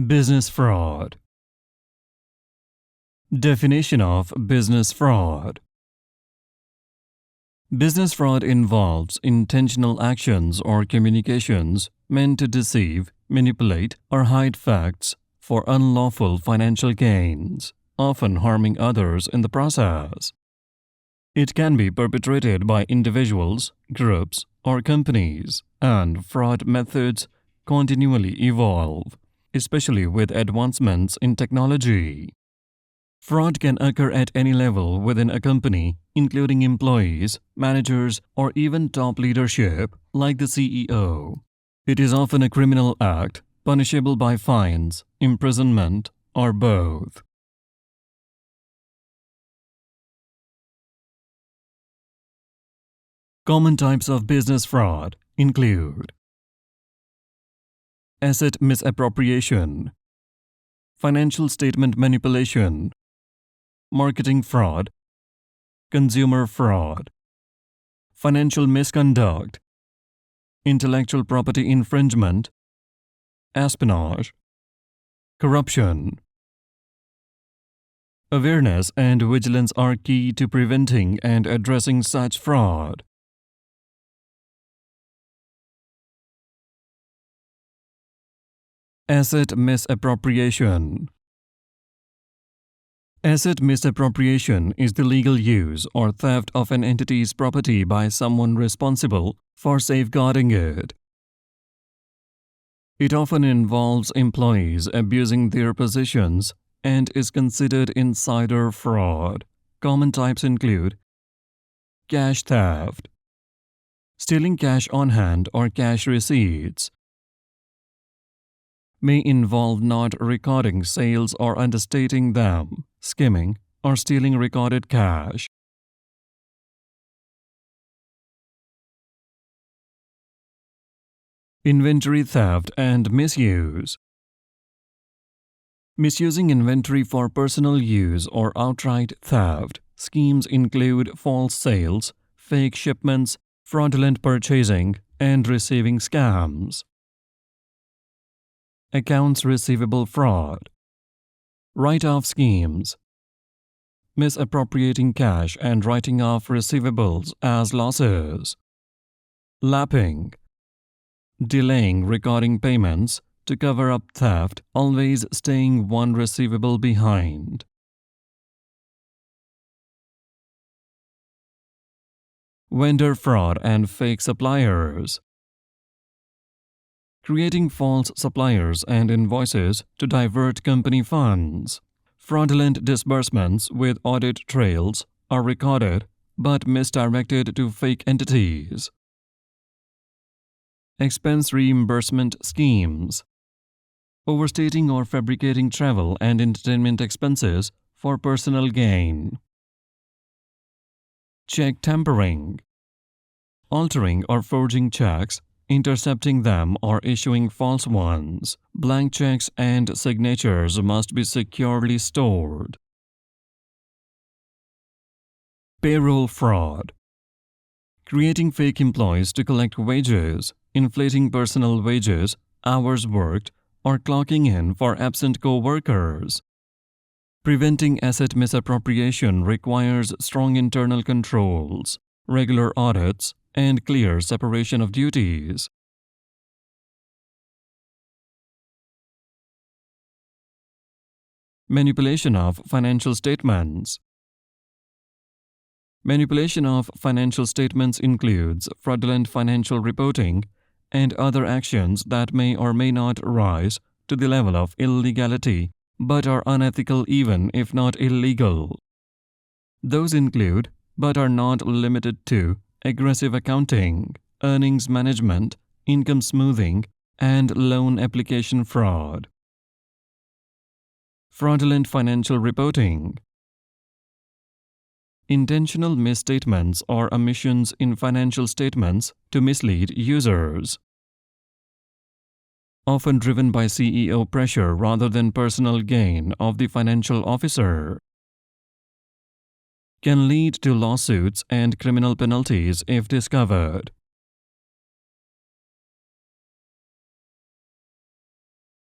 Business fraud. Definition of business fraud. Business fraud involves intentional actions or communications meant to deceive, manipulate, or hide facts for unlawful financial gains, often harming others in the process. It can be perpetrated by individuals, groups, or companies, and fraud methods continually evolve, especially with advancements in technology. Fraud can occur at any level within a company, including employees, managers, or even top leadership, like the CEO. It is often a criminal act, punishable by fines, imprisonment, or both. Common types of business fraud include asset misappropriation, financial statement manipulation, marketing fraud, consumer fraud, financial misconduct, intellectual property infringement, espionage, corruption. Awareness and vigilance are key to preventing and addressing such fraud. Asset misappropriation. Asset misappropriation is the legal use or theft of an entity's property by someone responsible for safeguarding it. It often involves employees abusing their positions and is considered insider fraud. Common types include cash theft, stealing cash on hand or cash receipts, may involve not recording sales or understating them, skimming, or stealing recorded cash. Inventory theft and misuse. Misusing inventory for personal use or outright theft. Schemes include false sales, fake shipments, fraudulent purchasing, and receiving scams. Accounts receivable fraud. Write-off schemes. Misappropriating cash and writing off receivables as losses. Lapping. Delaying recording payments to cover up theft, always staying one receivable behind. Vendor fraud and fake suppliers. Creating false suppliers and invoices to divert company funds. Fraudulent disbursements with audit trails are recorded but misdirected to fake entities. Expense reimbursement schemes. Overstating or fabricating travel and entertainment expenses for personal gain. Check tampering. Altering or forging checks, intercepting them or issuing false ones. Blank checks and signatures must be securely stored. Payroll fraud. Creating fake employees to collect wages, inflating personal wages, hours worked, or clocking in for absent co-workers. Preventing asset misappropriation requires strong internal controls, regular audits, and clear separation of duties. Manipulation of financial statements. Manipulation of financial statements includes fraudulent financial reporting and other actions that may or may not rise to the level of illegality but are unethical even if not illegal. Those include, but are not limited to, aggressive accounting, earnings management, income smoothing, and loan application fraud. Fraudulent financial reporting. Intentional misstatements or omissions in financial statements to mislead users. Often driven by CEO pressure rather than personal gain of the financial officer. Can lead to lawsuits and criminal penalties if discovered.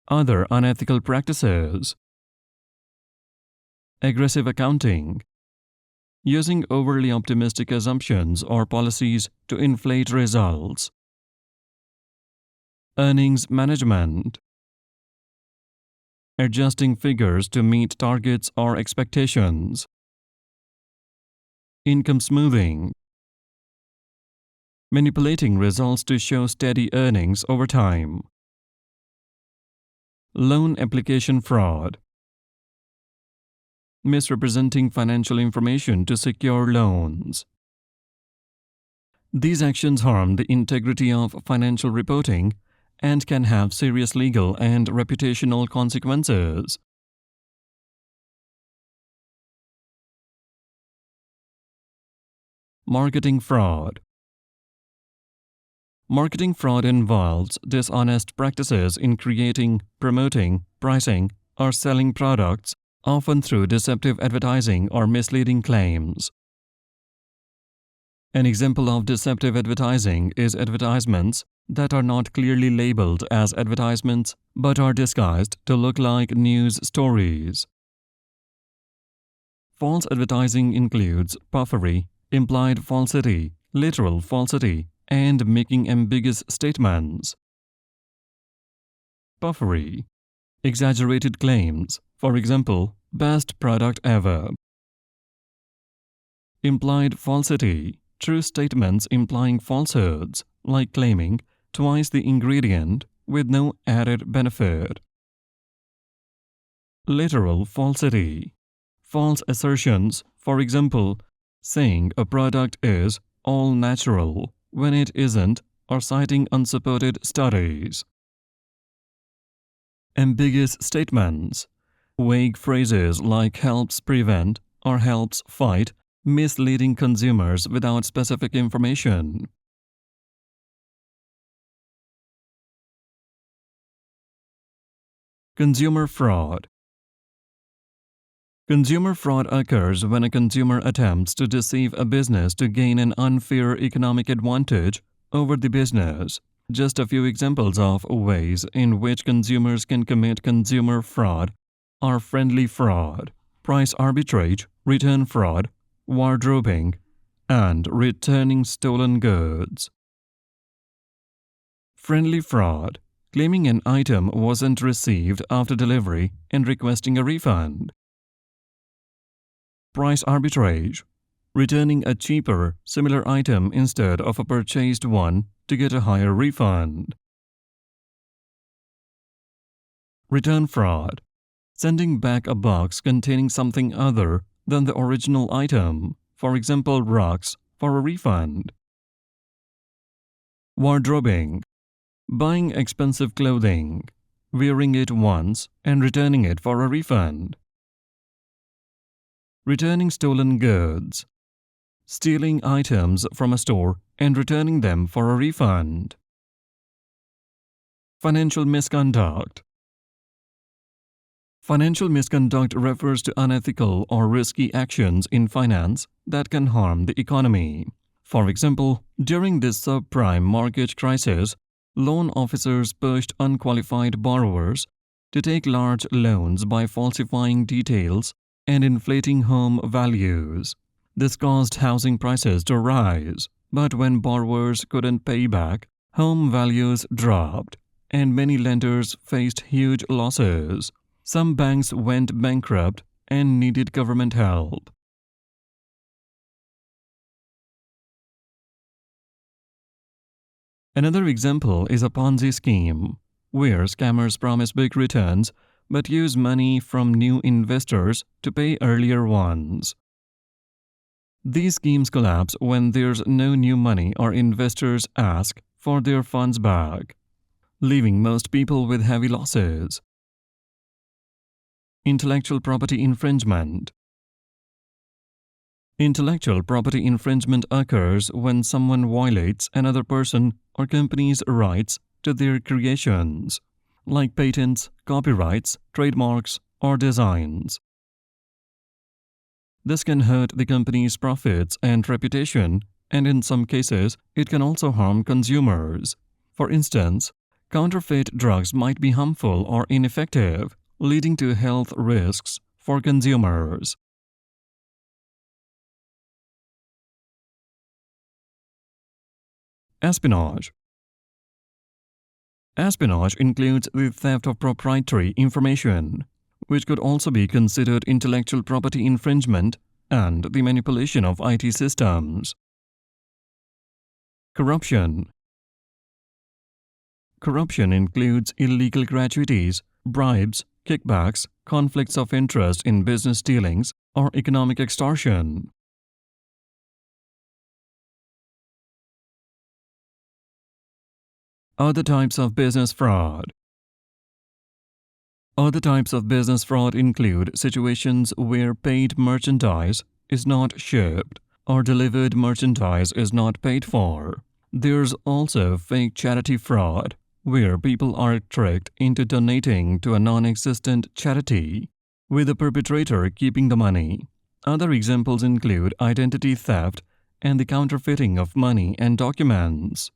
Other unethical practices: aggressive accounting, using overly optimistic assumptions or policies to inflate results. Earnings management, adjusting figures to meet targets or expectations. Income smoothing, manipulating results to show steady earnings over time. Loan application fraud, misrepresenting financial information to secure loans. These actions harm the integrity of financial reporting and can have serious legal and reputational consequences. Marketing fraud. Marketing fraud involves dishonest practices in creating, promoting, pricing, or selling products, often through deceptive advertising or misleading claims. An example of deceptive advertising is advertisements that are not clearly labeled as advertisements but are disguised to look like news stories. False advertising includes puffery, implied falsity, literal falsity, and making ambiguous statements. Puffery, exaggerated claims, for example, best product ever. Implied falsity, true statements implying falsehoods, like claiming twice the ingredient with no added benefit. Literal falsity, false assertions, for example, saying a product is all natural when it isn't, or citing unsupported studies. Ambiguous statements, vague phrases like helps prevent or helps fight, misleading consumers without specific information. Consumer fraud. Consumer fraud occurs when a consumer attempts to deceive a business to gain an unfair economic advantage over the business. Just a few examples of ways in which consumers can commit consumer fraud are friendly fraud, price arbitrage, return fraud, wardrobing, and returning stolen goods. Friendly fraud, claiming an item wasn't received after delivery and requesting a refund. Price arbitrage, returning a cheaper, similar item instead of a purchased one to get a higher refund. Return fraud, sending back a box containing something other than the original item, for example rocks, for a refund. Wardrobing, buying expensive clothing, wearing it once and returning it for a refund. Returning stolen goods, stealing items from a store and returning them for a refund. Financial misconduct. Financial misconduct refers to unethical or risky actions in finance that can harm the economy. For example, during this subprime mortgage crisis, loan officers pushed unqualified borrowers to take large loans by falsifying details and inflating home values. This caused housing prices to rise, but when borrowers couldn't pay back, home values dropped, and many lenders faced huge losses. Some banks went bankrupt and needed government help. Another example is a Ponzi scheme, where scammers promise big returns but use money from new investors to pay earlier ones. These schemes collapse when there's no new money or investors ask for their funds back, leaving most people with heavy losses. Intellectual property infringement. Intellectual property infringement occurs when someone violates another person or company's rights to their creations, like patents, copyrights, trademarks, or designs. This can hurt the company's profits and reputation, and in some cases, it can also harm consumers. For instance, Counterfeit drugs might be harmful or ineffective, leading to health risks for consumers. Espionage. Espionage includes the theft of proprietary information, which could also be considered intellectual property infringement and the manipulation of IT systems. Corruption. Corruption includes illegal gratuities, bribes, kickbacks, conflicts of interest in business dealings, or economic extortion. Other types of business fraud. Other types of business fraud include situations where paid merchandise is not shipped or delivered merchandise is not paid for. There's also fake charity fraud, where people are tricked into donating to a non-existent charity, with the perpetrator keeping the money. Other examples include identity theft and the counterfeiting of money and documents.